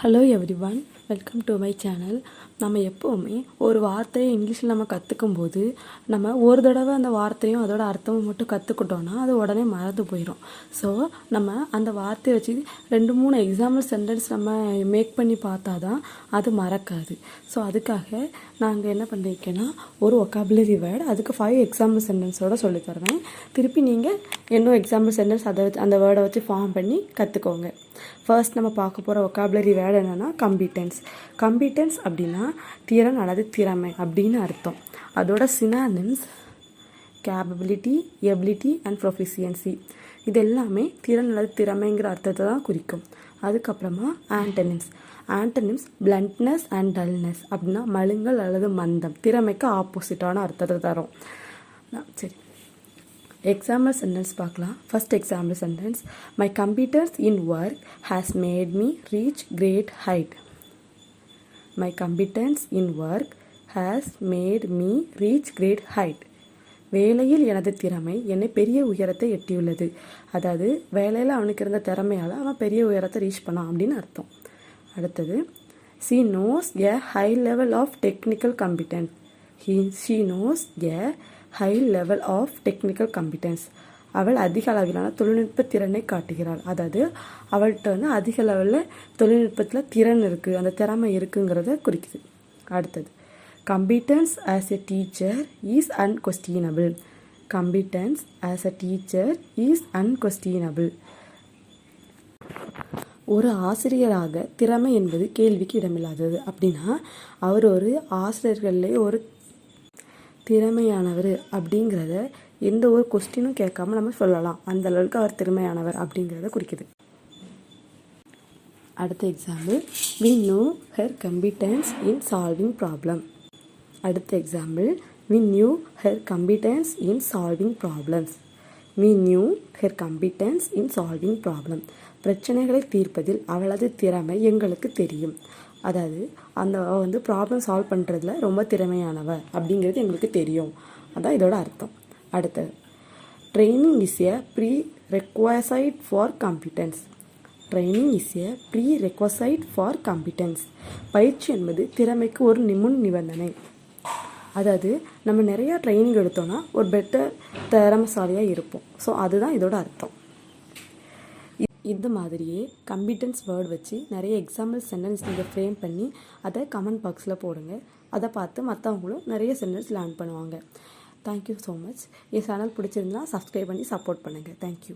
Hello everyone, welcome to my channel. நம்ம எப்போவுமே ஒரு வார்த்தையை இங்கிலீஷில் நம்ம கற்றுக்கும் போது நம்ம ஒரு தடவை அந்த வார்த்தையும் அதோட அர்த்தமும் மட்டும் கற்றுக்கிட்டோன்னா அது உடனே மறந்து போயிடும். ஸோ நம்ம அந்த வார்த்தையை வச்சு 2-3 எக்ஸாம்பிள் சென்டென்ஸ் நம்ம மேக் பண்ணி பார்த்தா தான் அது மறக்காது. ஸோ அதுக்காக நாங்கள் என்ன பண்ணியிருக்கேன்னா ஒரு ஒக்காபுலரி வேர்டு அதுக்கு 5 எக்ஸாம்பிள் சென்டென்ஸோடு சொல்லி தருவேன். திருப்பி நீங்கள் இன்னும் எக்ஸாம்பிள் சென்டென்ஸ் அதை வச்சு அந்த வேர்டை வச்சு ஃபார்ம் பண்ணி கற்றுக்கோங்க. ஃபர்ஸ்ட் நம்ம பார்க்க போகிற ஒக்காபுலரி வேர்டு என்னென்னா கம்பிட்டன்ஸ். கம்பிட்டன்ஸ் அப்படின்னா திறன் அல்லது திறமை அப்படின்னு அர்த்தம். அதோட synonyms capability, ability and proficiency. இது எல்லாமே திறன் அல்லது திறமைங்கிற அர்த்தத்தை தான் குறிக்கும். அதுக்கப்புறமா antonyms. Antonyms bluntness and dullness அப்படின்னா மழுங்கல் அல்லது மந்தம், திறமைக்கு ஆப்போசிட்டான அர்த்தத்தை தரும். சரி, எக்ஸாம்பிள் சென்டென்ஸ் பார்க்கலாம். First example sentence, my computers in work has made me reach great height. My competence in work has made me reach great height. வேலையில் எனது திறமை என்னை பெரிய உயரத்தை எட்டியுள்ளது. அதாவது வேலையில் அவனுக்கு இருந்த திறமையால் அவன் பெரிய உயரத்தை ரீச் பண்ணான் அப்படின்னு அர்த்தம். அடுத்தது, she knows a high level of technical competence. she knows a high level of technical competence. அவள் அதிக அளவிலான தொழில்நுட்ப திறனை காட்டுகிறாள். அதாவது அவள்கிட்ட அதிக லெவலில் தொழில்நுட்பத்தில் திறன் இருக்குது, அந்த திறமை இருக்குங்கிறத குறிக்குது. அடுத்தது, competence as a teacher is unquestionable. competence as a teacher is unquestionable. ஒரு ஆசிரியராக திறமை என்பது கேள்விக்கு இடமில்லாதது. அப்படின்னா அவர் ஒரு ஆசிரியர்களே ஒரு திறமையானவர் அப்படிங்கிறத எந்த ஒரு கொஸ்டினும் கேட்காம நம்ம சொல்லலாம். அந்த அளவுக்கு அவர் திறமையானவர் அப்படிங்கிறத குறிக்குது. அடுத்த example, we know her competence in solving problem. அடுத்த example, we knew her competence in solving problems. we knew her competence in solving problem. பிரச்சனைகளை தீர்ப்பதில் அவளது திறமை எங்களுக்கு தெரியும். அதாவது அந்த ப்ராப்ளம் சால்வ் பண்ணுறதுல ரொம்ப திறமையானவ அப்படிங்கிறது எங்களுக்கு தெரியும். அதான் இதோட அர்த்தம். அடுத்தது, training is a prerequisite for competence. Training is a prerequisite for competence. பயிற்சி என்பது திறமைக்கு ஒரு முன் நிபந்தனை. அதாவது நம்ம நிறையா ட்ரைனிங் எடுத்தோன்னா ஒரு பெட்டர் திறமைசாலியாக இருப்போம். ஸோ அதுதான் இதோட அர்த்தம். இந்த மாதிரியே கம்பிட்டன்ஸ் வேர்டு வச்சு நிறைய எக்ஸாம்பிள் சென்டென்ஸ் நீங்கள் ஃப்ரேம் பண்ணி அதை கமெண்ட் பாக்ஸில் போடுங்க. அதை பார்த்து மற்றவங்களும் நிறைய சென்டென்ஸ் லேர்ன் பண்ணுவாங்க. Thank you so much. என் சேனல் பிடிச்சிருந்தா சப்ஸ்கிரைப் பண்ணி சப்போர்ட் பண்ணுங்கள். தேங்க்யூ.